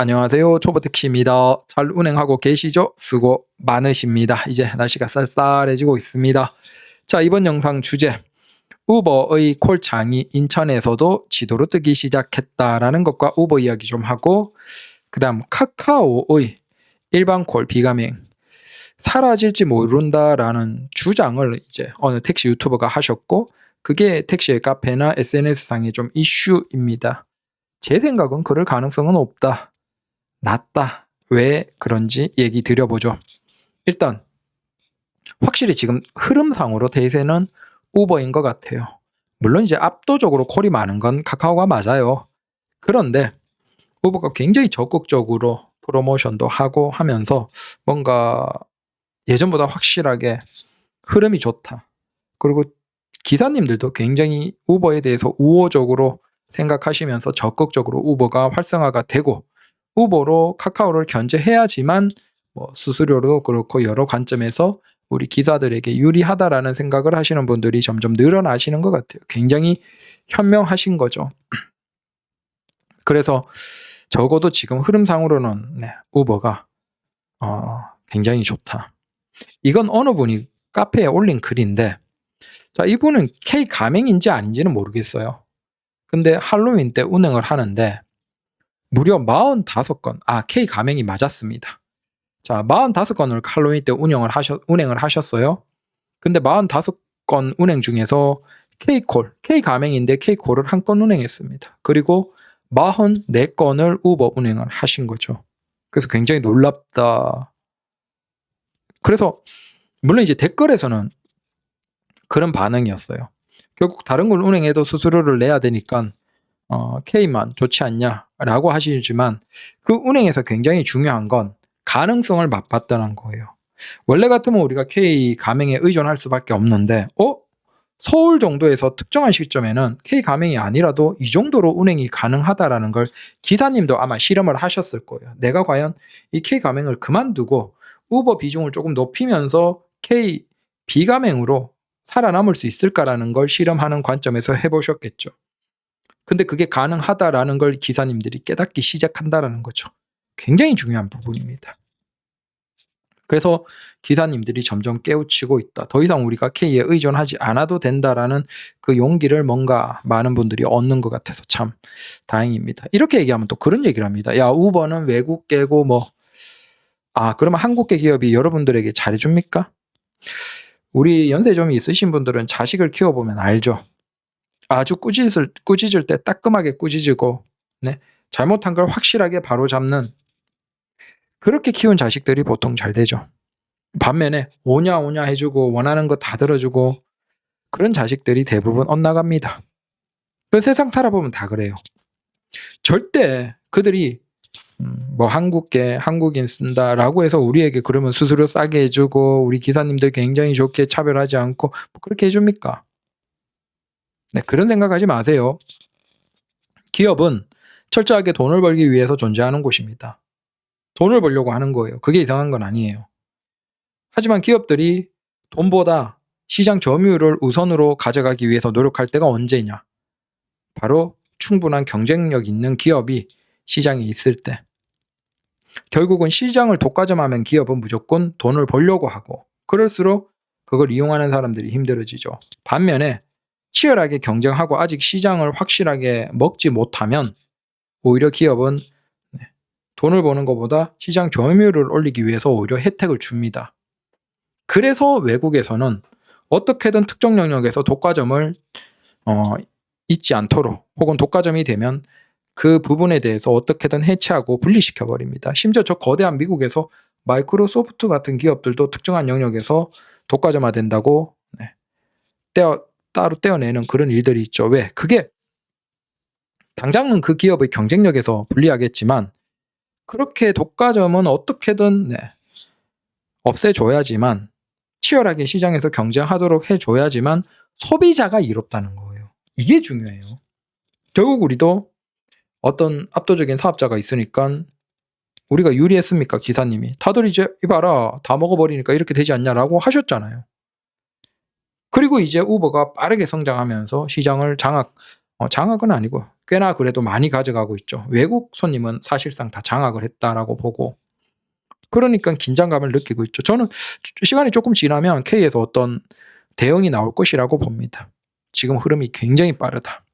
안녕하세요. 초보택시입니다. 잘 운행하고 계시죠? 수고 많으십니다. 이제 날씨가 쌀쌀해지고 있습니다. 자, 이번 영상 주제. 우버의 콜창이 인천에서도 지도로 뜨기 시작했다라는 것과 우버 이야기 좀 하고, 그 다음 카카오의 일반 콜 비가맹 사라질지 모른다라는 주장을 이제 어느 택시 유튜버가 하셨고, 그게 택시의 카페나 SNS상의 좀 이슈입니다. 제 생각은 그럴 가능성은 없다. 낮다. 왜 그런지 얘기 드려보죠. 일단 확실히 지금 흐름상으로 대세는 우버인 것 같아요. 물론 이제 압도적으로 콜이 많은 건 카카오가 맞아요. 그런데 우버가 굉장히 적극적으로 프로모션도 하고 하면서 뭔가 예전보다 확실하게 흐름이 좋다. 그리고 기사님들도 굉장히 우버에 대해서 우호적으로 생각하시면서 적극적으로 우버가 활성화가 되고, 우버로 카카오를 견제해야지만 수수료도 그렇고 여러 관점에서 우리 기사들에게 유리하다라는 생각을 하시는 분들이 점점 늘어나시는 것 같아요. 굉장히 현명하신 거죠. 그래서 적어도 지금 흐름상으로는 우버가 굉장히 좋다. 이건 어느 분이 카페에 올린 글인데, 자, 이분은 K 가맹인지 아닌지는 모르겠어요. 근데 할로윈 때 운행을 하는데 무려 45건, K 가맹이 맞았습니다. 자, 45건을 할로윈 때 운행을 하셨어요. 근데 45건 운행 중에서 K콜, K 가맹인데 K콜을 한 건 운행했습니다. 그리고 44건을 우버 운행을 하신 거죠. 그래서 굉장히 놀랍다. 그래서 물론 이제 댓글에서는 그런 반응이었어요. 결국 다른 걸 운행해도 수수료를 내야 되니까 K만 좋지 않냐라고 하시지만, 그 운행에서 굉장히 중요한 건 가능성을 맛봤다는 거예요. 원래 같으면 우리가 K 가맹에 의존할 수밖에 없는데, 서울 정도에서 특정한 시점에는 K 가맹이 아니라도 이 정도로 운행이 가능하다라는 걸 기사님도 아마 실험을 하셨을 거예요. 내가 과연 이 K 가맹을 그만두고 우버 비중을 조금 높이면서 K 비가맹으로 살아남을 수 있을까라는 걸 실험하는 관점에서 해보셨겠죠. 근데 그게 가능하다라는 걸 기사님들이 깨닫기 시작한다라는 거죠. 굉장히 중요한 부분입니다. 그래서 기사님들이 점점 깨우치고 있다. 더 이상 우리가 K에 의존하지 않아도 된다라는 그 용기를 뭔가 많은 분들이 얻는 것 같아서 참 다행입니다. 이렇게 얘기하면 또 그런 얘기를 합니다. 야, 우버는 외국계고 그러면 한국계 기업이 여러분들에게 잘해줍니까? 우리 연세 좀 있으신 분들은 자식을 키워보면 알죠. 아주 꾸짖을 때 따끔하게 꾸짖고, 잘못한 걸 확실하게 바로잡는, 그렇게 키운 자식들이 보통 잘 되죠. 반면에 오냐 오냐 해주고 원하는 거 다 들어주고 그런 자식들이 대부분 엇나갑니다. 그 세상 살아보면 다 그래요. 절대 그들이 한국계, 한국인 쓴다라고 해서 우리에게 그러면 수수료 싸게 해주고 우리 기사님들 굉장히 좋게 차별하지 않고 그렇게 해줍니까? 그런 생각하지 마세요. 기업은 철저하게 돈을 벌기 위해서 존재하는 곳입니다. 돈을 벌려고 하는 거예요. 그게 이상한 건 아니에요. 하지만 기업들이 돈보다 시장 점유율을 우선으로 가져가기 위해서 노력할 때가 언제냐? 바로 충분한 경쟁력 있는 기업이 시장에 있을 때. 결국은 시장을 독과점하면 기업은 무조건 돈을 벌려고 하고, 그럴수록 그걸 이용하는 사람들이 힘들어지죠. 반면에 치열하게 경쟁하고 아직 시장을 확실하게 먹지 못하면 오히려 기업은 돈을 버는 것보다 시장 점유율을 올리기 위해서 오히려 혜택을 줍니다. 그래서 외국에서는 어떻게든 특정 영역에서 독과점을 잊지 않도록, 혹은 독과점이 되면 그 부분에 대해서 어떻게든 해체하고 분리시켜버립니다. 심지어 저 거대한 미국에서 마이크로소프트 같은 기업들도 특정한 영역에서 독과점화된다고 따로 떼어내는 그런 일들이 있죠. 왜? 그게 당장은 그 기업의 경쟁력에서 불리하겠지만, 그렇게 독과점은 어떻게든 없애줘야지만, 치열하게 시장에서 경쟁하도록 해줘야지만 소비자가 이롭다는 거예요. 이게 중요해요. 결국 우리도 어떤 압도적인 사업자가 있으니까 우리가 유리했습니까? 기사님이 다들 이제 이봐라 다 먹어버리니까 이렇게 되지 않냐라고 하셨잖아요. 그리고 이제 우버가 빠르게 성장하면서 시장을 장악은 아니고 꽤나 그래도 많이 가져가고 있죠. 외국 손님은 사실상 다 장악을 했다라고 보고, 그러니까 긴장감을 느끼고 있죠. 저는 시간이 조금 지나면 K에서 어떤 대응이 나올 것이라고 봅니다. 지금 흐름이 굉장히 빠르다.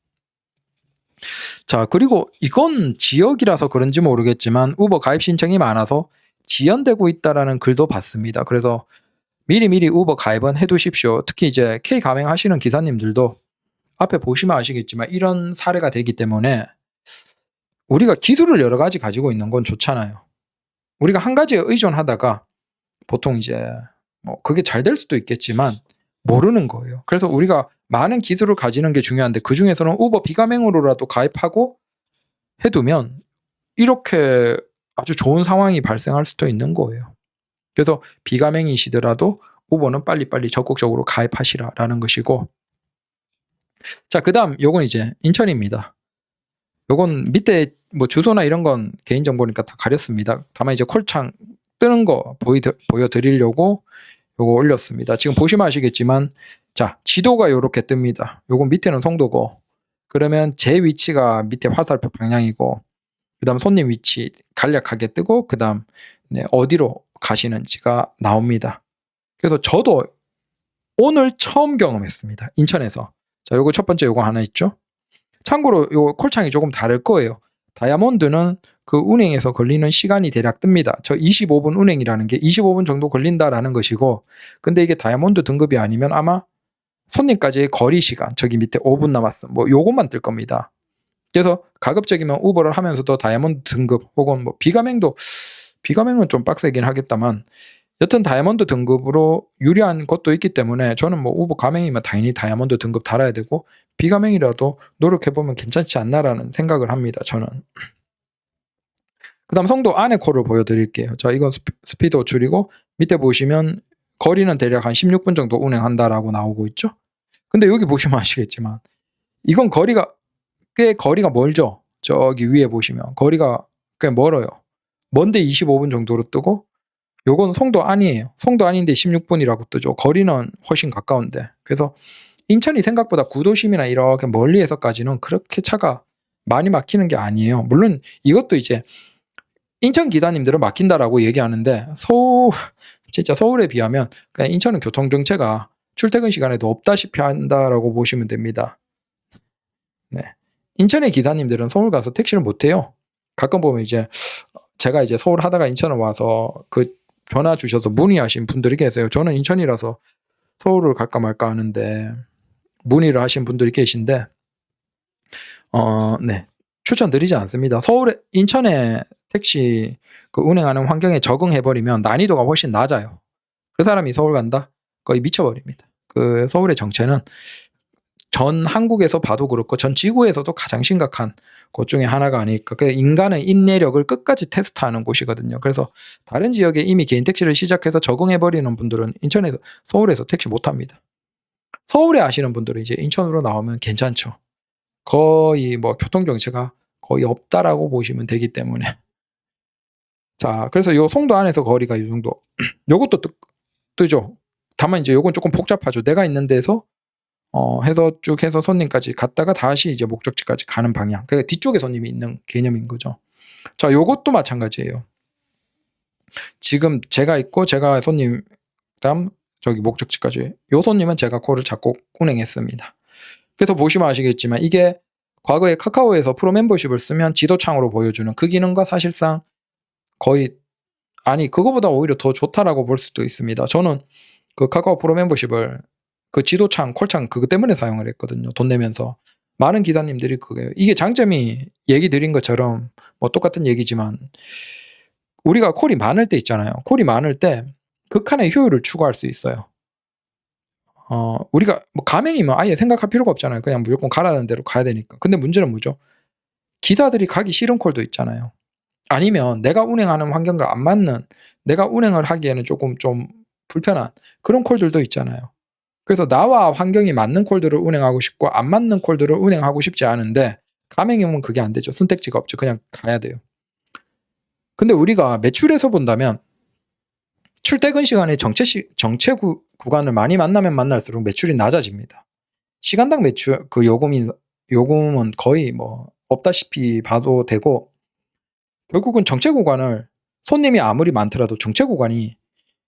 자, 그리고 이건 지역이라서 그런지 모르겠지만 우버 가입 신청이 많아서 지연되고 있다라는 글도 봤습니다. 그래서 미리미리 우버 가입은 해두십시오. 특히 이제 K 가맹하시는 기사님들도 앞에 보시면 아시겠지만 이런 사례가 되기 때문에 우리가 기술을 여러 가지 가지고 있는 건 좋잖아요. 우리가 한 가지에 의존하다가 보통 이제 뭐 그게 잘 될 수도 있겠지만 모르는 거예요. 그래서 우리가 많은 기술을 가지는 게 중요한데 그 중에서는 우버 비가맹으로라도 가입하고 해두면 이렇게 아주 좋은 상황이 발생할 수도 있는 거예요. 그래서 비가맹이시더라도 우버는 빨리빨리 적극적으로 가입하시라라는 것이고, 자, 그 다음 요건 이제 인천입니다. 요건 밑에 뭐 주소나 이런 건 개인정보니까 다 가렸습니다. 다만 이제 콜창 뜨는 거 보여드리려고 요거 올렸습니다. 지금 보시면 아시겠지만, 자, 지도가 요렇게 뜹니다. 요건 밑에는 송도고, 그러면 제 위치가 밑에 화살표 방향이고, 그 다음 손님 위치 간략하게 뜨고, 그 다음 어디로 가시는지가 나옵니다. 그래서 저도 오늘 처음 경험했습니다. 인천에서. 자, 요거 첫 번째 요거 하나 있죠. 참고로 요 콜창이 조금 다를 거예요. 다이아몬드는 그 운행에서 걸리는 시간이 대략 뜹니다. 저 25분 운행이라는 게 25분 정도 걸린다라는 것이고, 근데 이게 다이아몬드 등급이 아니면 아마 손님까지의 거리 시간, 저기 밑에 5분 남았음, 뭐 요것만 뜰 겁니다. 그래서 가급적이면 우버를 하면서도 다이아몬드 등급 혹은 뭐 비가맹은 좀 빡세긴 하겠다만, 여튼 다이아몬드 등급으로 유리한 것도 있기 때문에 저는 뭐 우버 가맹이면 당연히 다이아몬드 등급 달아야 되고 비가맹이라도 노력해보면 괜찮지 않나라는 생각을 합니다. 저는. 그 다음 송도 안에 콜을 보여드릴게요. 자, 이건 스피드 줄이고 밑에 보시면 거리는 대략 한 16분 정도 운행한다라고 나오고 있죠. 근데 여기 보시면 아시겠지만 이건 꽤 거리가 멀죠. 저기 위에 보시면 거리가 꽤 멀어요. 먼데 25분 정도로 뜨고, 요건 송도 안이에요. 송도 안인데 16분이라고 뜨죠. 거리는 훨씬 가까운데. 그래서 인천이 생각보다 구도심이나 이렇게 멀리에서까지는 그렇게 차가 많이 막히는 게 아니에요. 물론 이것도 이제 인천 기사님들은 막힌다라고 얘기하는데 진짜 서울에 비하면 그냥 인천은 교통 정체가 출퇴근 시간에도 없다시피 한다라고 보시면 됩니다. 네. 인천의 기사님들은 서울 가서 택시를 못 해요. 가끔 보면 이제 제가 이제 서울 하다가 인천을 와서 그 전화 주셔서 문의하신 분들이 계세요. 저는 인천이라서 서울을 갈까 말까 하는데 문의를 하신 분들이 계신데, 네, 추천드리지 않습니다. 인천에 택시 그 운행하는 환경에 적응해버리면 난이도가 훨씬 낮아요. 그 사람이 서울 간다? 거의 미쳐버립니다. 그 서울의 정체는 전 한국에서 봐도 그렇고 전 지구에서도 가장 심각한 것 중에 하나가 아닐까. 그 인간의 인내력을 끝까지 테스트하는 곳이거든요. 그래서 다른 지역에 이미 개인 택시를 시작해서 적응해버리는 분들은 서울에서 택시 못합니다. 서울에 아시는 분들은 이제 인천으로 나오면 괜찮죠. 거의 뭐 교통정체가 거의 없다라고 보시면 되기 때문에. 자, 그래서 요 송도 안에서 거리가 이 정도. 요것도 뜨죠. 다만 이제 요건 조금 복잡하죠. 내가 있는 데서 해서 쭉 해서 손님까지 갔다가 다시 이제 목적지까지 가는 방향. 그러니까 뒤쪽에 손님이 있는 개념인 거죠. 자, 요것도 마찬가지예요. 지금 제가 있고 제가 손님 다음 저기 목적지까지, 요 손님은 제가 콜을 잡고 운행했습니다. 그래서 보시면 아시겠지만 이게 과거에 카카오에서 프로 멤버십을 쓰면 지도창으로 보여주는 그 기능과 사실상 거의, 아니 그거보다 오히려 더 좋다라고 볼 수도 있습니다. 저는 그 카카오 프로 멤버십을 그 지도창, 콜창 그거 때문에 사용을 했거든요. 돈 내면서. 많은 기사님들이 이게 장점이 얘기 드린 것처럼 뭐 똑같은 얘기지만 우리가 콜이 많을 때 있잖아요. 콜이 많을 때 극한의 효율을 추구할 수 있어요. 우리가 뭐 가맹이면 아예 생각할 필요가 없잖아요. 그냥 무조건 가라는 대로 가야 되니까. 근데 문제는 뭐죠? 기사들이 가기 싫은 콜도 있잖아요. 아니면 내가 운행하는 환경과 안 맞는, 내가 운행을 하기에는 조금 좀 불편한 그런 콜들도 있잖아요. 그래서 나와 환경이 맞는 콜들을 운행하고 싶고 안 맞는 콜들을 운행하고 싶지 않은데 가맹이면 그게 안 되죠. 선택지가 없죠. 그냥 가야 돼요. 근데 우리가 매출에서 본다면 출퇴근 시간에 정체 구간을 많이 만나면 만날수록 매출이 낮아집니다. 시간당 매출 그 요금이 요금은 거의 뭐 없다시피 봐도 되고, 결국은 정체 구간을 손님이 아무리 많더라도 정체 구간이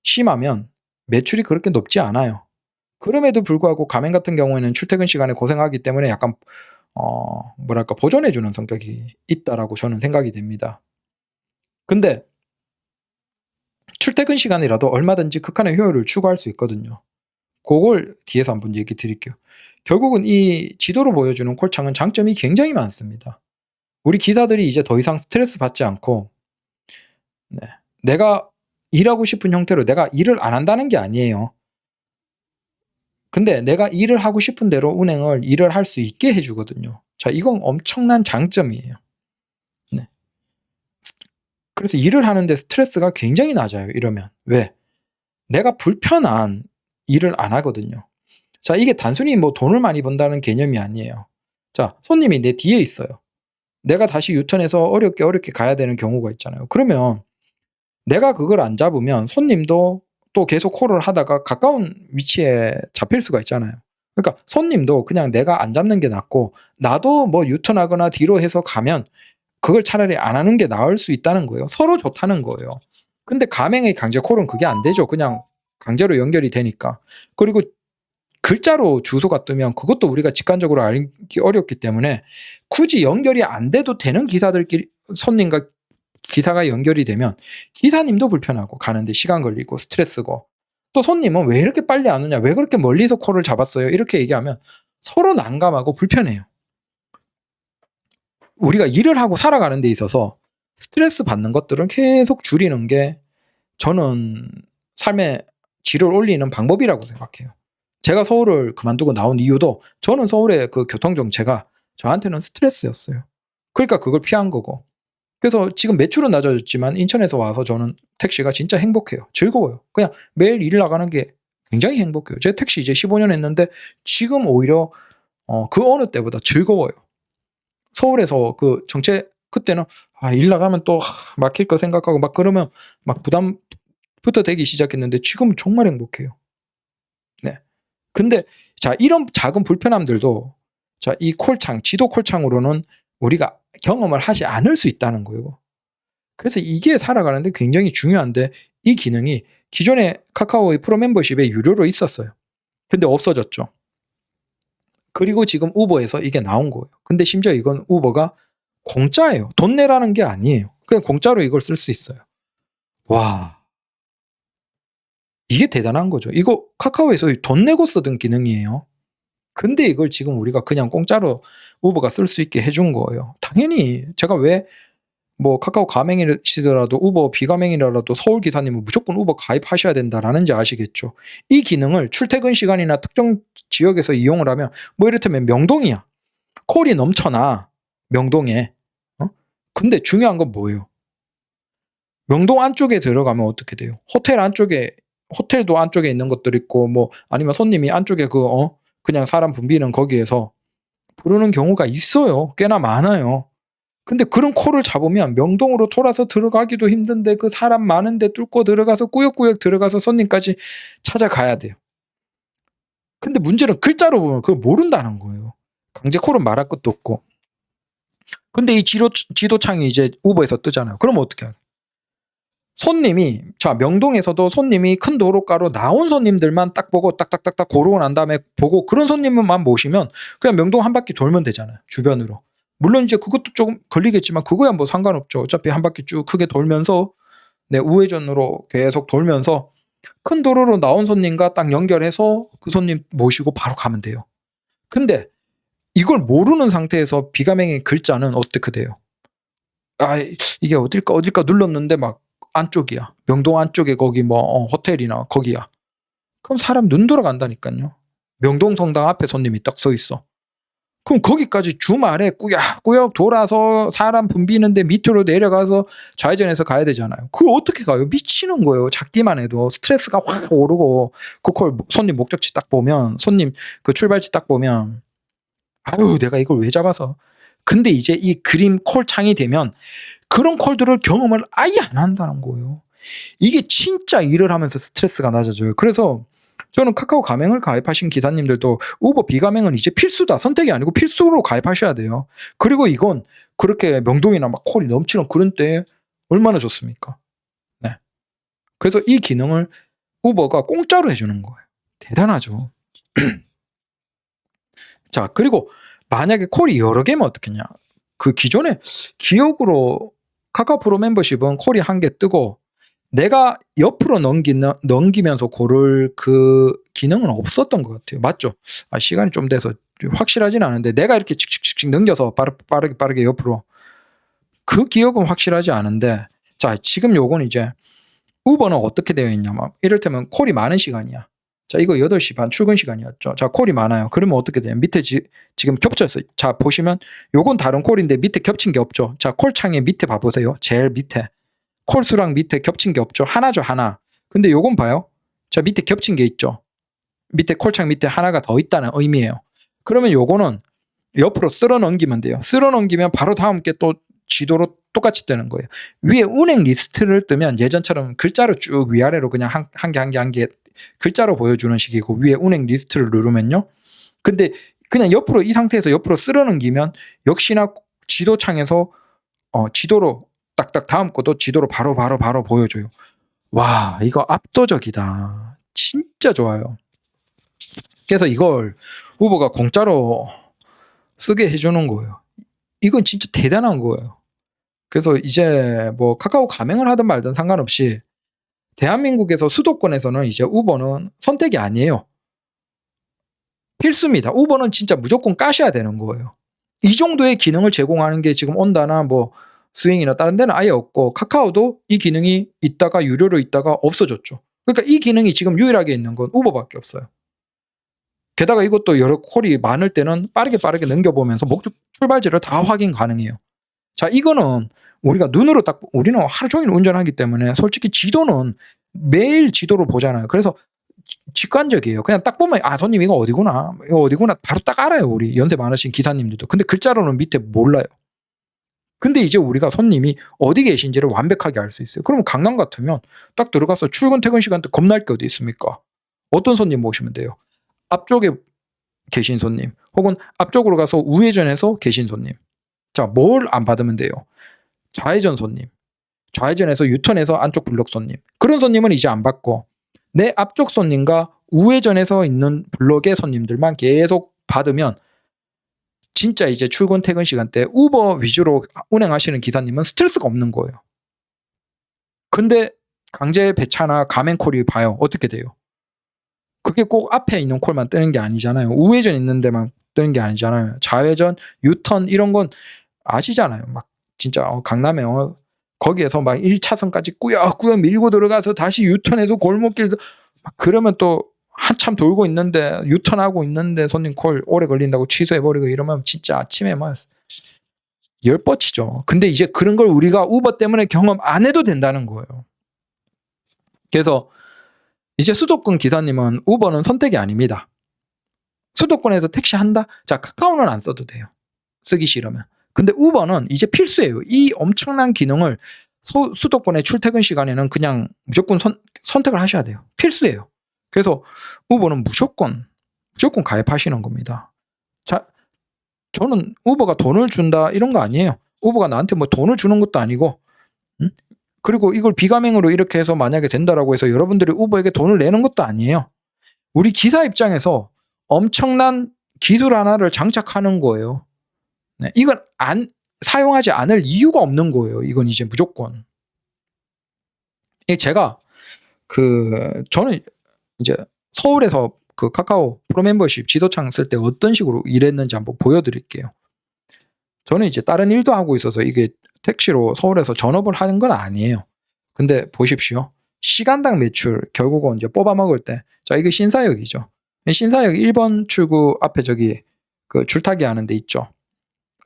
심하면 매출이 그렇게 높지 않아요. 그럼에도 불구하고 가맹 같은 경우에는 출퇴근 시간에 고생하기 때문에 약간 뭐랄까 보존해 주는 성격이 있다라고 저는 생각이 됩니다. 근데 출퇴근 시간이라도 얼마든지 극한의 효율을 추구할 수 있거든요. 그걸 뒤에서 한번 얘기 드릴게요. 결국은 이 지도로 보여주는 콜창은 장점이 굉장히 많습니다. 우리 기사들이 이제 더 이상 스트레스 받지 않고, 네, 내가 일하고 싶은 형태로 내가 일을 안 한다는 게 아니에요. 근데 내가 일을 하고 싶은 대로 운행을 일을 할 수 있게 해주거든요. 자, 이건 엄청난 장점이에요. 네. 그래서 일을 하는데 스트레스가 굉장히 낮아요. 이러면. 왜? 내가 불편한 일을 안 하거든요. 자, 이게 단순히 뭐 돈을 많이 번다는 개념이 아니에요. 자, 손님이 내 뒤에 있어요. 내가 다시 유턴해서 어렵게 가야 되는 경우가 있잖아요. 그러면 내가 그걸 안 잡으면 손님도 또 계속 콜을 하다가 가까운 위치에 잡힐 수가 있잖아요. 그러니까 손님도 그냥 내가 안 잡는 게 낫고, 나도 뭐 유턴하거나 뒤로 해서 가면 그걸 차라리 안 하는 게 나을 수 있다는 거예요. 서로 좋다는 거예요. 근데 가맹의 강제 콜은 그게 안 되죠. 그냥 강제로 연결이 되니까. 그리고 글자로 주소가 뜨면 그것도 우리가 직관적으로 알기 어렵기 때문에 굳이 연결이 안 돼도 되는 기사들끼리, 손님과 기사가 연결이 되면 기사님도 불편하고 가는데 시간 걸리고 스트레스고, 또 손님은 왜 이렇게 빨리 안 오냐, 왜 그렇게 멀리서 콜을 잡았어요, 이렇게 얘기하면 서로 난감하고 불편해요. 우리가 일을 하고 살아가는 데 있어서 스트레스 받는 것들은 계속 줄이는 게 저는 삶의 질을 올리는 방법이라고 생각해요. 제가 서울을 그만두고 나온 이유도 저는 서울의 그 교통정체가 저한테는 스트레스였어요. 그러니까 그걸 피한 거고. 그래서 지금 매출은 낮아졌지만 인천에서 와서 저는 택시가 진짜 행복해요. 즐거워요. 그냥 매일 일 나가는 게 굉장히 행복해요. 제 택시 이제 15년 했는데 지금 오히려 그 어느 때보다 즐거워요. 서울에서 그 정체 그때는 일 나가면 또 막힐 거 생각하고 막 그러면 막 부담부터 되기 시작했는데 지금은 정말 행복해요. 네. 근데 자, 이런 작은 불편함들도 자, 이 콜창, 지도 콜창으로는 우리가 경험을 하지 않을 수 있다는 거예요. 그래서 이게 살아가는데 굉장히 중요한데, 이 기능이 기존의 카카오의 프로 멤버십에 유료로 있었어요. 근데 없어졌죠. 그리고 지금 우버에서 이게 나온 거예요. 근데 심지어 이건 우버가 공짜예요. 돈 내라는 게 아니에요. 그냥 공짜로 이걸 쓸 수 있어요. 와, 이게 대단한 거죠. 이거 카카오에서 돈 내고 쓰던 기능이에요. 근데 이걸 지금 우리가 그냥 공짜로 우버가 쓸 수 있게 해준 거예요. 당연히 제가 왜 뭐 카카오 가맹이시더라도 우버 비가맹이라도 서울 기사님은 무조건 우버 가입하셔야 된다라는지 아시겠죠. 이 기능을 출퇴근 시간이나 특정 지역에서 이용을 하면, 뭐 이를테면 명동이야. 콜이 넘쳐나 명동에. 근데 중요한 건 뭐예요? 명동 안쪽에 들어가면 어떻게 돼요? 호텔 안쪽에, 호텔도 안쪽에 있는 것들 있고, 뭐 아니면 손님이 안쪽에 그냥 사람 붐비는 거기에서 부르는 경우가 있어요. 꽤나 많아요. 근데 그런 콜을 잡으면 명동으로 돌아서 들어가기도 힘든데 그 사람 많은데 뚫고 들어가서 꾸역꾸역 들어가서 손님까지 찾아가야 돼요. 근데 문제는 글자로 보면 그걸 모른다는 거예요. 강제 콜은 말할 것도 없고. 근데 이 지도창이 이제 우버에서 뜨잖아요. 그럼 어떻게 해요? 손님이, 자, 명동에서도 손님이 큰 도로가로 나온 손님들만 딱 보고 딱딱딱딱 고르고 난 다음에 보고, 그런 손님만 모시면 그냥 명동 한 바퀴 돌면 되잖아요. 주변으로. 물론 이제 그것도 조금 걸리겠지만 그거야 뭐 상관없죠. 어차피 한 바퀴 쭉 크게 돌면서 우회전으로 계속 돌면서 큰 도로로 나온 손님과 딱 연결해서 그 손님 모시고 바로 가면 돼요. 근데 이걸 모르는 상태에서 비가맹의 글자는 어떻게 돼요? 이게 어딜까 눌렀는데 막 안쪽이야. 명동 안쪽에 거기 뭐 호텔이나 거기야. 그럼 사람 눈 돌아간다니까요. 명동 성당 앞에 손님이 딱 서 있어. 그럼 거기까지 주말에 꾸역꾸역 돌아서 사람 붐비는데 밑으로 내려가서 좌회전해서 가야 되잖아요. 그걸 어떻게 가요? 미치는 거예요. 잡기만 해도 스트레스가 확 오르고, 그걸 손님 목적지 딱 보면, 손님 그 출발지 딱 보면, 아유, 내가 이걸 왜 잡아서. 근데 이제 이 그림 콜창이 되면 그런 콜들을 경험을 아예 안 한다는 거예요. 이게 진짜 일을 하면서 스트레스가 낮아져요. 그래서 저는 카카오 가맹을 가입하신 기사님들도 우버 비가맹은 이제 필수다. 선택이 아니고 필수로 가입하셔야 돼요. 그리고 이건 그렇게 명동이나 막 콜이 넘치는 그런 때에 얼마나 좋습니까? 네. 그래서 이 기능을 우버가 공짜로 해주는 거예요. 대단하죠. 자, 그리고 만약에 콜이 여러 개면 어떻겠냐. 그 기존에 기억으로 카카오 프로 멤버십은 콜이 한 개 뜨고 내가 옆으로 넘기면서 고를 그 기능은 없었던 것 같아요. 맞죠? 시간이 좀 돼서 확실하진 않은데 내가 이렇게 칙칙칙칙 넘겨서 빠르게 옆으로 그 기억은 확실하지 않은데 자, 지금 요건 이제 우버는 어떻게 되어 있냐면 이를테면 콜이 많은 시간이야. 자, 이거 8시 반 출근 시간이었죠. 자, 콜이 많아요. 그러면 어떻게 돼요? 밑에 지금 겹쳐있어요. 자, 보시면 요건 다른 콜인데 밑에 겹친 게 없죠. 자, 콜 창의 밑에 봐보세요. 제일 밑에. 콜 수랑 밑에 겹친 게 없죠. 하나죠, 하나. 근데 요건 봐요. 자, 밑에 겹친 게 있죠. 밑에 콜창 밑에 하나가 더 있다는 의미예요. 그러면 요거는 옆으로 쓸어 넘기면 돼요. 쓸어 넘기면 바로 다음 게 또 지도로 똑같이 뜨는 거예요. 위에 운행 리스트를 뜨면 예전처럼 글자로 쭉 위아래로 그냥 한 개 글자로 보여주는 식이고 위에 운행 리스트를 누르면요. 근데 그냥 옆으로 이 상태에서 옆으로 쓸어 넘기면 역시나 지도창에서 지도로 딱딱 다음 것도 지도로 바로 보여줘요. 와, 이거 압도적이다. 진짜 좋아요. 그래서 이걸 우버가 공짜로 쓰게 해주는 거예요. 이건 진짜 대단한 거예요. 그래서 이제 뭐 카카오 가맹을 하든 말든 상관없이 대한민국에서 수도권에서는 이제 우버는 선택이 아니에요. 필수입니다. 우버는 진짜 무조건 까셔야 되는 거예요. 이 정도의 기능을 제공하는 게 지금 온다나 뭐 스윙이나 다른 데는 아예 없고 카카오도 이 기능이 있다가 유료로 있다가 없어졌죠. 그러니까 이 기능이 지금 유일하게 있는 건 우버밖에 없어요. 게다가 이것도 여러 콜이 많을 때는 빠르게 넘겨보면서 목적 출발지를 다 확인 가능해요. 자, 이거는 우리가 눈으로 딱 우리는 하루 종일 운전하기 때문에 솔직히 지도는 매일 지도로 보잖아요. 그래서 직관적이에요. 그냥 딱 보면 손님 이거 어디구나 바로 딱 알아요. 우리 연세 많으신 기사님들도. 근데 글자로는 밑에 몰라요. 근데 이제 우리가 손님이 어디 계신지를 완벽하게 알 수 있어요. 그러면 강남 같으면 딱 들어가서 출근 퇴근 시간대 겁날 게 어디 있습니까? 어떤 손님 모시면 돼요? 앞쪽에 계신 손님 혹은 앞쪽으로 가서 우회전해서 계신 손님. 자, 뭘 안 받으면 돼요? 좌회전 손님. 좌회전해서 유턴해서 안쪽 블록 손님. 그런 손님은 이제 안 받고 내 앞쪽 손님과 우회전해서 있는 블록의 손님들만 계속 받으면 진짜 이제 출근 퇴근 시간대 우버 위주로 운행하시는 기사님은 스트레스가 없는 거예요. 근데 강제 배차나 가맹콜이 봐요. 어떻게 돼요? 그게 꼭 앞에 있는 콜만 뜨는 게 아니잖아요. 우회전 있는 데만 뜨는 게 아니잖아요. 좌회전, 유턴 이런 건 아시잖아요. 막 진짜 강남에 거기에서 막 1차선까지 꾸역꾸역 밀고 들어가서 다시 유턴해서 골목길 막 그러면 또 한참 돌고 있는데 유턴하고 있는데 손님 콜 오래 걸린다고 취소해버리고 이러면 진짜 아침에 막 열뻗치죠. 근데 이제 그런 걸 우리가 우버 때문에 경험 안 해도 된다는 거예요. 그래서 이제 수도권 기사님은 우버는 선택이 아닙니다. 수도권에서 택시 한다? 자, 카카오는 안 써도 돼요. 쓰기 싫으면. 근데 우버는 이제 필수예요. 이 엄청난 기능을 수도권의 출퇴근 시간에는 그냥 무조건 선택을 하셔야 돼요. 필수예요. 그래서 우버는 무조건 가입하시는 겁니다. 자, 저는 우버가 돈을 준다 이런 거 아니에요. 우버가 나한테 뭐 돈을 주는 것도 아니고 그리고 이걸 비가맹으로 이렇게 해서 만약에 된다라고 해서 여러분들이 우버에게 돈을 내는 것도 아니에요. 우리 기사 입장에서 엄청난 기술 하나를 장착하는 거예요. 네, 이건 사용하지 않을 이유가 없는 거예요. 이건 이제 무조건. 제가 저는 이제 서울에서 그 카카오 프로 멤버십 지도창 쓸 때 어떤 식으로 일했는지 한번 보여드릴게요. 저는 이제 다른 일도 하고 있어서 이게 택시로 서울에서 전업을 하는 건 아니에요. 근데 보십시오. 시간당 매출 결국은 이제 뽑아 먹을 때, 자, 이게 신사역이죠. 신사역 1번 출구 앞에 저기 그 줄타기 하는 데 있죠.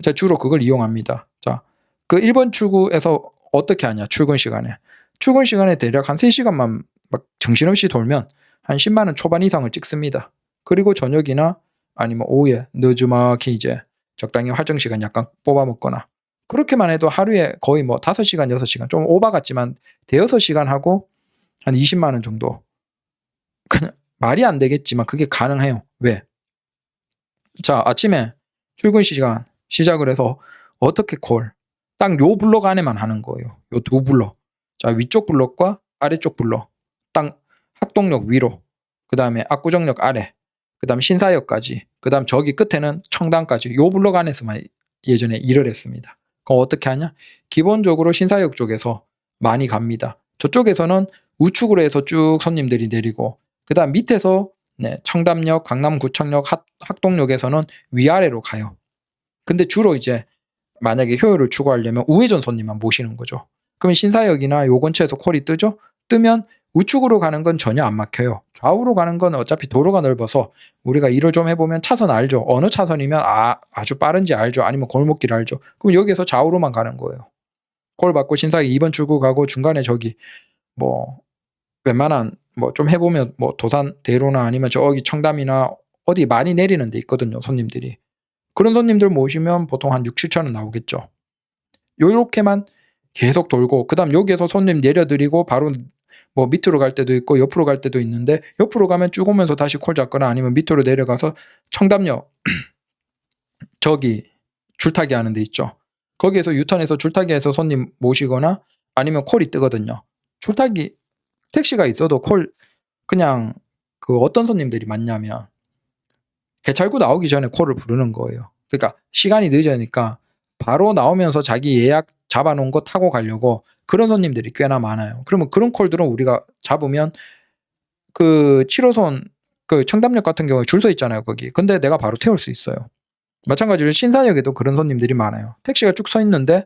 제가 주로 그걸 이용합니다. 자, 그 1번 출구에서 어떻게 하냐, 출근 시간에 대략 한 3시간만 막 정신없이 돌면 한 10만 원 초반 이상을 찍습니다. 그리고 저녁이나 아니면 오후에 늦지막히 이제 적당히 활정 시간 약간 뽑아 먹거나 그렇게만 해도 하루에 거의 뭐 5시간, 6시간 좀 오바 같지만 대여섯 시간 하고 한 20만 원 정도 그냥 말이 안 되겠지만 그게 가능해요. 왜? 자, 아침에 출근 시간 시작을 해서 어떻게 콜? 딱 요 블록 안에만 하는 거예요. 요 두 블록. 자, 위쪽 블록과 아래쪽 블록. 딱 학동역 위로. 그 다음에 압구정역 아래. 그 다음 신사역까지. 그 다음 저기 끝에는 청담까지. 요 블록 안에서만 예전에 일을 했습니다. 그럼 어떻게 하냐? 기본적으로 신사역 쪽에서 많이 갑니다. 저쪽에서는 우측으로 해서 쭉 손님들이 내리고, 그 다음 밑에서 청담역, 강남구청역, 학동역에서는 위아래로 가요. 근데 주로 이제 만약에 효율을 추구하려면 우회전 손님만 모시는 거죠. 그러면 신사역이나 요 근처에서 콜이 뜨죠? 뜨면 우측으로 가는 건 전혀 안 막혀요. 좌우로 가는 건 어차피 도로가 넓어서 우리가 일을 좀 해보면 차선 알죠? 어느 차선이면 아주 빠른지 알죠? 아니면 골목길 알죠? 그럼 여기에서 좌우로만 가는 거예요. 콜 받고 신사역 2번 출구 가고 중간에 저기 뭐 웬만한 뭐 좀 해보면 뭐 도산 대로나 아니면 저기 청담이나 어디 많이 내리는 데 있거든요, 손님들이. 그런 손님들 모시면 보통 한 6, 7천 원 나오겠죠. 요렇게만 계속 돌고, 그 다음 여기에서 손님 내려드리고 바로 뭐 밑으로 갈 때도 있고 옆으로 갈 때도 있는데, 옆으로 가면 쭉 오면서 다시 콜 잡거나 아니면 밑으로 내려가서 청담역 저기 줄타기 하는 데 있죠. 거기에서 유턴해서 줄타기해서 손님 모시거나 아니면 콜이 뜨거든요. 줄타기 택시가 있어도 콜 그냥 그 어떤 손님들이 많냐면 개찰구 나오기 전에 콜을 부르는 거예요. 그러니까 시간이 늦으니까 바로 나오면서 자기 예약 잡아놓은 거 타고 가려고 그런 손님들이 꽤나 많아요. 그러면 그런 콜들은 우리가 잡으면 그 7호선 그 청담역 같은 경우에 줄 서 있잖아요, 거기. 근데 내가 바로 태울 수 있어요. 마찬가지로 신사역에도 그런 손님들이 많아요. 택시가 쭉 서 있는데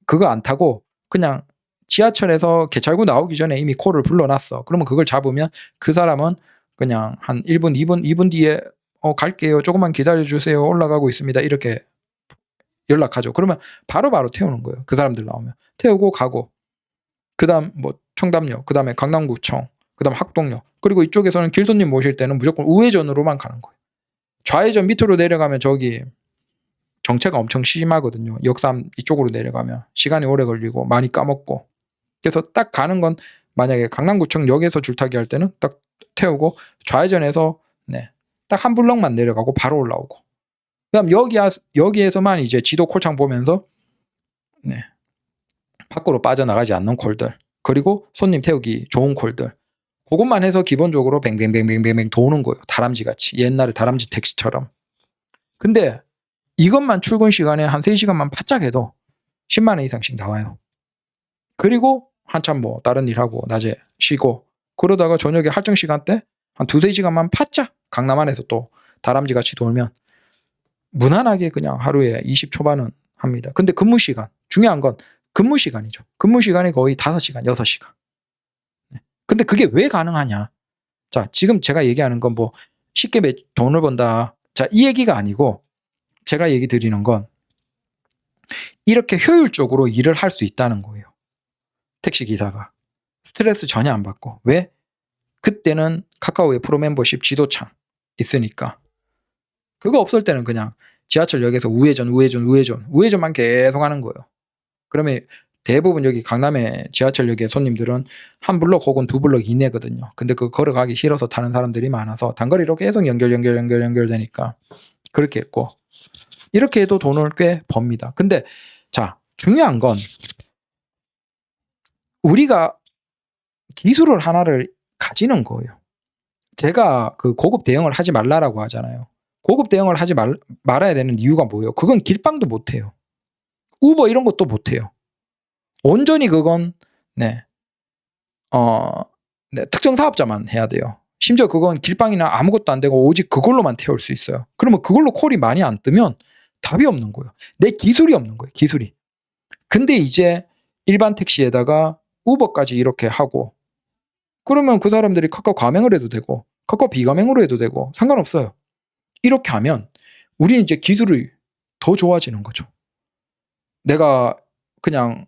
그거 안 타고 그냥 지하철에서 개찰구 나오기 전에 이미 콜을 불러놨어. 그러면 그걸 잡으면 그 사람은 그냥 한 1분, 2분 뒤에 갈게요. 조금만 기다려주세요. 올라가고 있습니다. 이렇게 연락하죠. 그러면 바로바로 태우는 거예요. 그 사람들 나오면. 태우고 가고. 그 다음 뭐 청담역, 그 다음에 강남구청, 그 다음 학동역. 그리고 이쪽에서는 길손님 모실 때는 무조건 우회전으로만 가는 거예요. 좌회전 밑으로 내려가면 저기 정체가 엄청 심하거든요. 역삼 이쪽으로 내려가면 시간이 오래 걸리고 많이 까먹고. 그래서 딱 가는 건 만약에 강남구청 역에서 줄타기 할 때는 딱 태우고 좌회전해서 딱 한 블럭만 내려가고 바로 올라오고. 그다음 여기에서만 이제 지도 콜창 보면서 밖으로 빠져나가지 않는 콜들, 그리고 손님 태우기 좋은 콜들, 그것만 해서 기본적으로 뱅뱅뱅뱅뱅 도는 거예요. 다람쥐 같이. 옛날에 다람쥐 택시처럼. 근데 이것만 출근 시간에 한 3시간만 바짝 해도 10만 원 이상씩 나와요. 그리고 한참 뭐 다른 일 하고 낮에 쉬고 그러다가 저녁에 할증 시간 때 한 2-3시간만 바짝 강남 안에서 또 다람쥐 같이 돌면 무난하게 그냥 하루에 20 초반은 합니다. 근데 근무 시간, 중요한 건 근무 시간이죠. 근무 시간이 거의 5시간, 6시간. 근데 그게 왜 가능하냐? 자, 지금 제가 얘기하는 건 뭐 쉽게 돈을 번다. 자, 이 얘기가 아니고 제가 얘기 드리는 건 이렇게 효율적으로 일을 할 수 있다는 거예요. 택시기사가. 스트레스 전혀 안 받고. 왜? 그때는 카카오의 프로 멤버십 지도창 있으니까. 그거 없을 때는 그냥 지하철역에서 우회전만 계속 하는 거예요. 그러면 대부분 여기 강남의 지하철역의 손님들은 한 블럭 혹은 2블럭 이내거든요. 근데 그 걸어가기 싫어서 타는 사람들이 많아서 단거리로 계속 연결되니까 그렇게 했고, 이렇게 해도 돈을 꽤 법니다. 근데 자, 중요한 건 우리가 기술을 하나를 가지는 거예요. 제가 그 고급 대응을 하지 말라라고 하잖아요. 고급 대응을 하지 말아야 되는 이유가 뭐예요? 그건 길빵도 못해요. 우버 이런 것도 못해요. 온전히 그건 특정 사업자만 해야 돼요. 심지어 그건 길빵이나 아무것도 안 되고 오직 그걸로만 태울 수 있어요. 그러면 그걸로 콜이 많이 안 뜨면 답이 없는 거예요. 내 기술이 없는 거예요. 기술이. 근데 이제 일반 택시에다가 우버까지 이렇게 하고 그러면 그 사람들이 카카오 가맹을 해도 되고 카카오 비가맹으로 해도 되고 상관없어요. 이렇게 하면 우리는 이제 기술이 더 좋아지는 거죠. 내가 그냥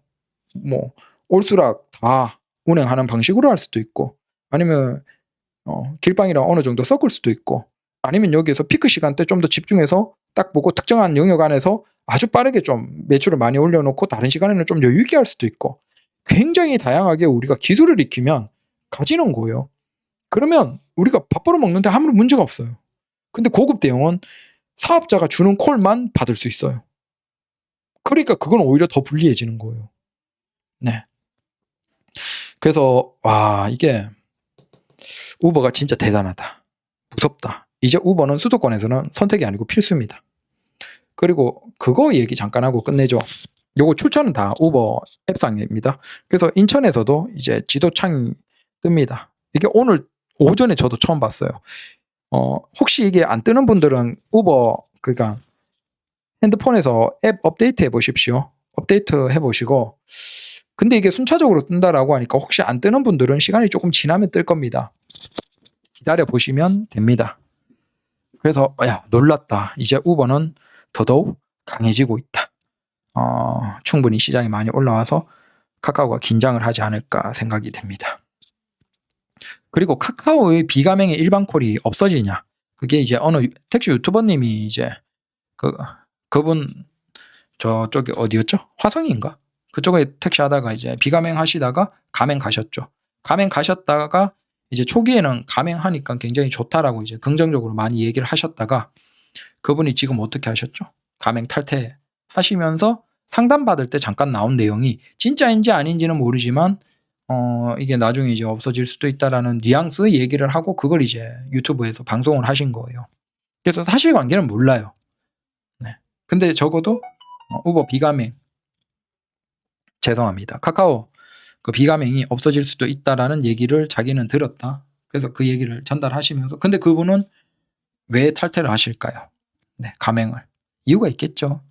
뭐 올수락 다 운행하는 방식으로 할 수도 있고, 아니면 길방이랑 어느 정도 섞을 수도 있고, 아니면 여기에서 피크 시간대 좀 더 집중해서 딱 보고 특정한 영역 안에서 아주 빠르게 좀 매출을 많이 올려놓고 다른 시간에는 좀 여유 있게 할 수도 있고, 굉장히 다양하게 우리가 기술을 익히면 가지는 거예요. 그러면 우리가 밥 벌어 먹는데 아무런 문제가 없어요. 근데 고급 대형은 사업자가 주는 콜만 받을 수 있어요. 그러니까 그건 오히려 더 불리해지는 거예요. 네. 그래서 이게 우버가 진짜 대단하다. 무섭다. 이제 우버는 수도권에서는 선택이 아니고 필수입니다. 그리고 그거 얘기 잠깐 하고 끝내죠. 요거 추천은 다 우버 앱상입니다. 그래서 인천에서도 이제 지도창이 뜹니다. 이게 오늘 오전에 저도 처음 봤어요. 혹시 이게 안 뜨는 분들은 우버 그러니까 핸드폰에서 앱 업데이트 해보십시오. 업데이트 해보시고 근데 이게 순차적으로 뜬다라고 하니까 혹시 안 뜨는 분들은 시간이 조금 지나면 뜰 겁니다. 기다려 보시면 됩니다. 그래서 놀랐다. 이제 우버는 더더욱 강해지고 있다. 충분히 시장이 많이 올라와서 카카오가 긴장을 하지 않을까 생각이 됩니다. 그리고 카카오의 비가맹의 일반 콜이 없어지냐? 그게 이제 어느 택시 유튜버님이 이제 그분 저쪽이 어디였죠? 화성인가? 그쪽에 택시 하다가 이제 비가맹 하시다가 가맹 가셨죠. 가맹 가셨다가 이제 초기에는 가맹하니까 굉장히 좋다라고 이제 긍정적으로 많이 얘기를 하셨다가 그분이 지금 어떻게 하셨죠? 가맹 탈퇴 하시면서 상담받을 때 잠깐 나온 내용이 진짜인지 아닌지는 모르지만 이게 나중에 이제 없어질 수도 있다라는 뉘앙스 얘기를 하고 그걸 이제 유튜브에서 방송을 하신 거예요. 그래서 사실관계는 몰라요. 네. 근데 적어도 우버 비가맹 죄송합니다. 카카오 그 비가맹이 없어질 수도 있다라는 얘기를 자기는 들었다. 그래서 그 얘기를 전달하시면서 근데 그분은 왜 탈퇴를 하실까요? 네, 가맹을. 이유가 있겠죠.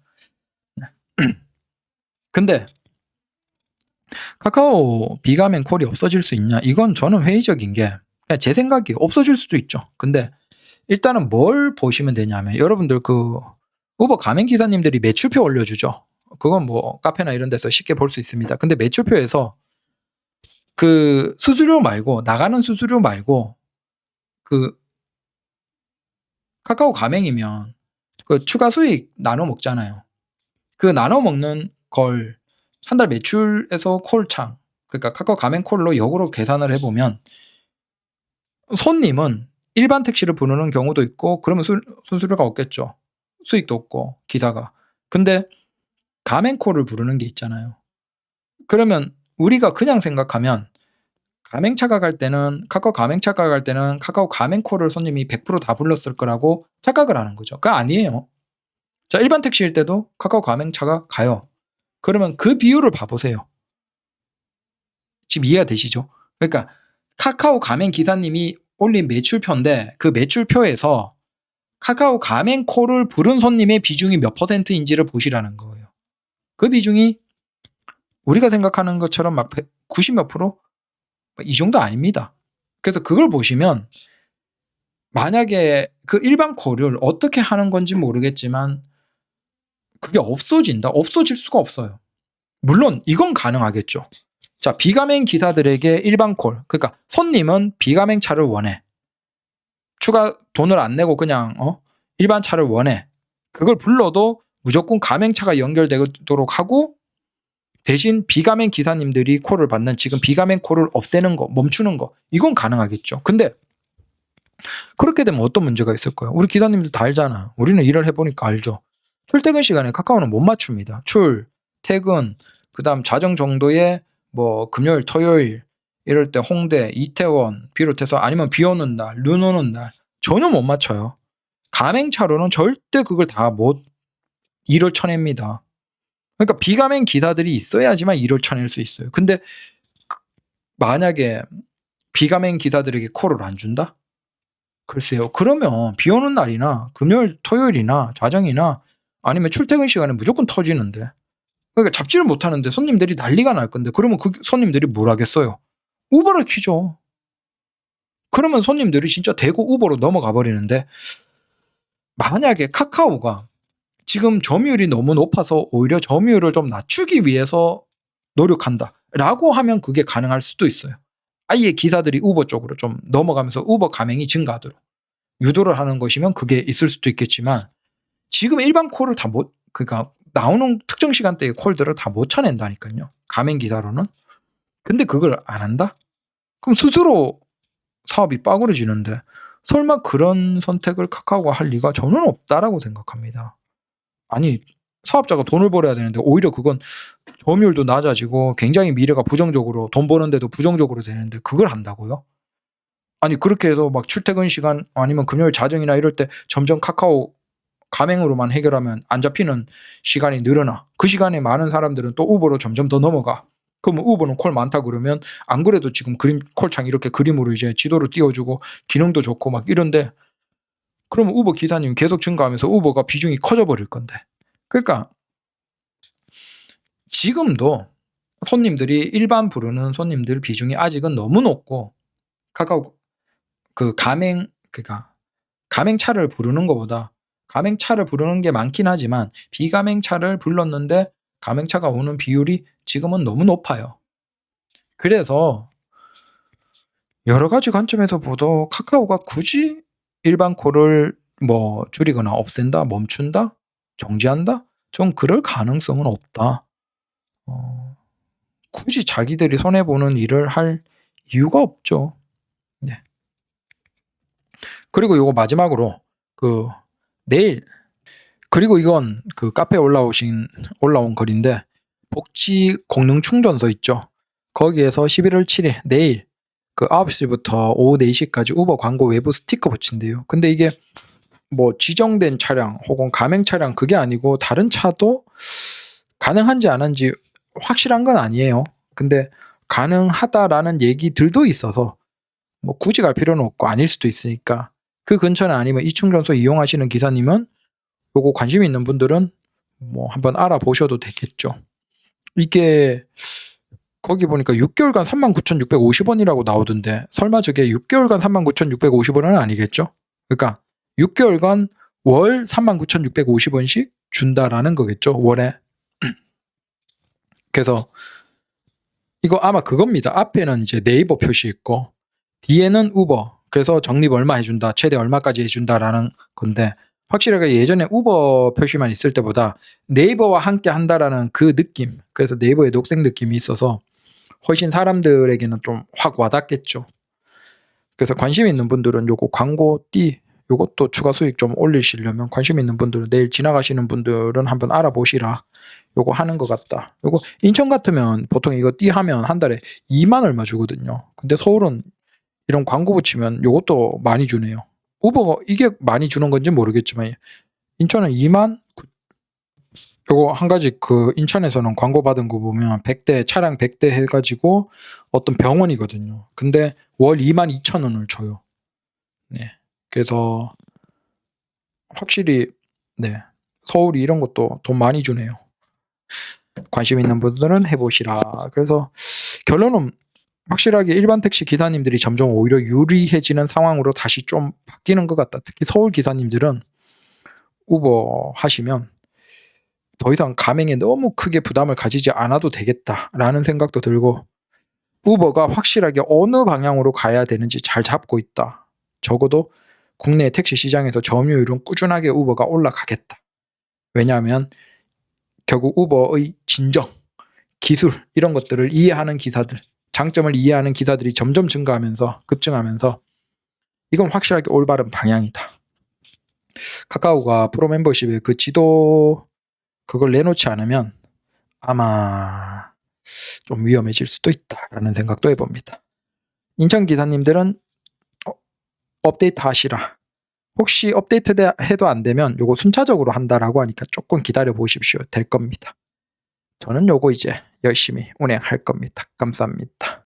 네. 근데 카카오 비가맹 콜이 없어질 수 있냐? 이건 저는 회의적인 게 그냥 제 생각이 없어질 수도 있죠. 근데 일단은 뭘 보시면 되냐면 여러분들 그 우버 가맹 기사님들이 매출표 올려주죠. 그건 뭐 카페나 이런 데서 쉽게 볼 수 있습니다. 근데 매출표에서 그 수수료 말고 나가는 수수료 말고 그 카카오 가맹이면 그 추가 수익 나눠 먹잖아요. 그 나눠 먹는 걸 한 달 매출에서 콜창 그러니까 카카오 가맹 콜로 역으로 계산을 해보면 손님은 일반 택시를 부르는 경우도 있고 그러면 수수료가 없겠죠. 수익도 없고 기사가. 근데 가맹 콜을 부르는 게 있잖아요. 그러면 우리가 그냥 생각하면 가맹차가 갈 때는 카카오 가맹차가 갈 때는 카카오 가맹 콜을 손님이 100% 다 불렀을 거라고 착각을 하는 거죠. 그거 아니에요. 자, 일반 택시일 때도 카카오 가맹차가 가요. 그러면 그 비율을 봐보세요. 지금 이해가 되시죠? 그러니까 카카오 가맹 기사님이 올린 매출표인데 그 매출표에서 카카오 가맹 콜을 부른 손님의 비중이 몇 %인지를 보시라는 거예요. 그 비중이 우리가 생각하는 것처럼 막 90몇 %? 이 정도 아닙니다. 그래서 그걸 보시면 만약에 그 일반 콜을 어떻게 하는 건지 모르겠지만 그게 없어진다? 없어질 수가 없어요. 물론 이건 가능하겠죠. 자, 비가맹 기사들에게 일반 콜 그러니까 손님은 비가맹 차를 원해. 추가 돈을 안 내고 그냥 일반 차를 원해. 그걸 불러도 무조건 가맹차가 연결되도록 하고 대신 비가맹 기사님들이 콜을 받는 지금 비가맹 콜을 없애는 거 멈추는 거 이건 가능하겠죠. 근데 그렇게 되면 어떤 문제가 있을까요? 우리 기사님들 다 알잖아. 우리는 일을 해보니까 알죠. 출퇴근 시간에 카카오는 못 맞춥니다. 출, 퇴근, 그 다음 자정 정도에 뭐 금요일, 토요일 이럴 때 홍대, 이태원 비롯해서 아니면 비 오는 날, 눈 오는 날 전혀 못 맞춰요. 가맹차로는 절대 그걸 다 못 일을 쳐냅니다. 그러니까 비가맹 기사들이 있어야지만 일을 쳐낼 수 있어요. 근데 만약에 비가맹 기사들에게 콜을 안 준다? 글쎄요. 그러면 비 오는 날이나 금요일, 토요일이나 자정이나 아니면 출퇴근 시간에 무조건 터지는데 그러니까 잡지를 못하는데 손님들이 난리가 날 건데 그러면 그 손님들이 뭘 하겠어요? 우버를 키죠. 그러면 손님들이 진짜 대거 우버로 넘어가 버리는데 만약에 카카오가 지금 점유율이 너무 높아서 오히려 점유율을 좀 낮추기 위해서 노력한다 라고 하면 그게 가능할 수도 있어요. 아예 기사들이 우버 쪽으로 좀 넘어가면서 우버 가맹이 증가하도록 유도를 하는 것이면 그게 있을 수도 있겠지만 지금 일반 콜을 다 못 그러니까 나오는 특정 시간대의 콜들을 다 못 쳐낸다니까요. 가맹 기사로는. 근데 그걸 안 한다? 그럼 스스로 사업이 빠그러지는데 설마 그런 선택을 카카오가 할 리가 저는 없다라고 생각합니다. 아니 사업자가 돈을 벌어야 되는데 오히려 그건 점유율도 낮아지고 굉장히 미래가 부정적으로 돈 버는데도 부정적으로 되는데 그걸 한다고요? 아니 그렇게 해서 막 출퇴근 시간 아니면 금요일 자정이나 이럴 때 점점 카카오 가맹으로만 해결하면 안 잡히는 시간이 늘어나. 그 시간에 많은 사람들은 또 우버로 점점 더 넘어가. 그러면 우버는 콜 많다 그러면 안 그래도 지금 그림 콜창 이렇게 그림으로 이제 지도로 띄워주고 기능도 좋고 막 이런데 그러면 우버 기사님 계속 증가하면서 우버가 비중이 커져 버릴 건데. 그러니까 지금도 손님들이 일반 부르는 손님들 비중이 아직은 너무 높고 카카오 그 그러니까 가맹차를 부르는 것보다 가맹차를 부르는 게 많긴 하지만 비가맹차를 불렀는데 가맹차가 오는 비율이 지금은 너무 높아요. 그래서 여러 가지 관점에서 봐도 카카오가 굳이 일반 콜을 뭐 줄이거나 없앤다, 멈춘다, 정지한다? 좀 그럴 가능성은 없다. 굳이 자기들이 손해보는 일을 할 이유가 없죠. 네. 그리고 요거 마지막으로 내일 그리고 이건 그 카페에 올라온 글인데 복지 공능 충전소 있죠. 거기에서 11월 7일 내일 그 9시부터 오후 4시까지 우버 광고 외부 스티커 붙인대요. 근데 이게 뭐 지정된 차량 혹은 가맹 차량 그게 아니고 다른 차도 가능한지 안 한지 확실한 건 아니에요. 근데 가능하다라는 얘기들도 있어서 뭐 굳이 갈 필요는 없고 아닐 수도 있으니까 그 근처는 아니면 이 충전소 이용하시는 기사님은 요거 관심 있는 분들은 뭐 한번 알아보셔도 되겠죠. 이게 거기 보니까 6개월간 39,650원이라고 나오던데 설마 저게 6개월간 39,650원은 아니겠죠? 그러니까 6개월간 월 39,650원씩 준다라는 거겠죠, 월에. 그래서 이거 아마 그겁니다. 앞에는 이제 네이버 표시 있고 뒤에는 우버. 그래서 적립 얼마 해준다, 최대 얼마까지 해준다라는 건데 확실하게 예전에 우버 표시만 있을 때보다 네이버와 함께 한다라는 그 느낌, 그래서 네이버의 녹색 느낌이 있어서 훨씬 사람들에게는 좀 확 와닿겠죠. 그래서 관심 있는 분들은 요거 광고 요것도 추가 수익 좀 올리시려면 관심 있는 분들은 내일 지나가시는 분들은 한번 알아보시라. 요거 하는 것 같다. 요거 인천 같으면 보통 이거 하면 한 달에 2만 얼마 주거든요. 근데 서울은 이런 광고 붙이면 요것도 많이 주네요. 우버가 이게 많이 주는 건지 모르겠지만 인천은 2만 요거 한 가지 그 인천에서는 광고 받은 거 보면 100대 차량 100대 해가지고 어떤 병원이거든요. 근데 월 22,000원을 줘요. 네. 그래서 확실히 네. 서울이 이런 것도 돈 많이 주네요. 관심 있는 분들은 해보시라. 그래서 결론은 확실하게 일반 택시 기사님들이 점점 오히려 유리해지는 상황으로 다시 좀 바뀌는 것 같다. 특히 서울 기사님들은 우버 하시면 더 이상 가맹에 너무 크게 부담을 가지지 않아도 되겠다라는 생각도 들고 우버가 확실하게 어느 방향으로 가야 되는지 잘 잡고 있다. 적어도 국내 택시 시장에서 점유율은 꾸준하게 우버가 올라가겠다. 왜냐하면 결국 우버의 진정, 기술 이런 것들을 이해하는 기사들, 장점을 이해하는 기사들이 점점 급증하면서 이건 확실하게 올바른 방향이다. 카카오가 프로 멤버십에 그 지도 그걸 내놓지 않으면 아마 좀 위험해질 수도 있다라는 생각도 해봅니다. 인천 기사님들은 업데이트 하시라. 혹시 업데이트 해도 안 되면 요거 순차적으로 한다라고 하니까 조금 기다려 보십시오. 될 겁니다. 저는 요거 이제 열심히 운행할 겁니다. 감사합니다.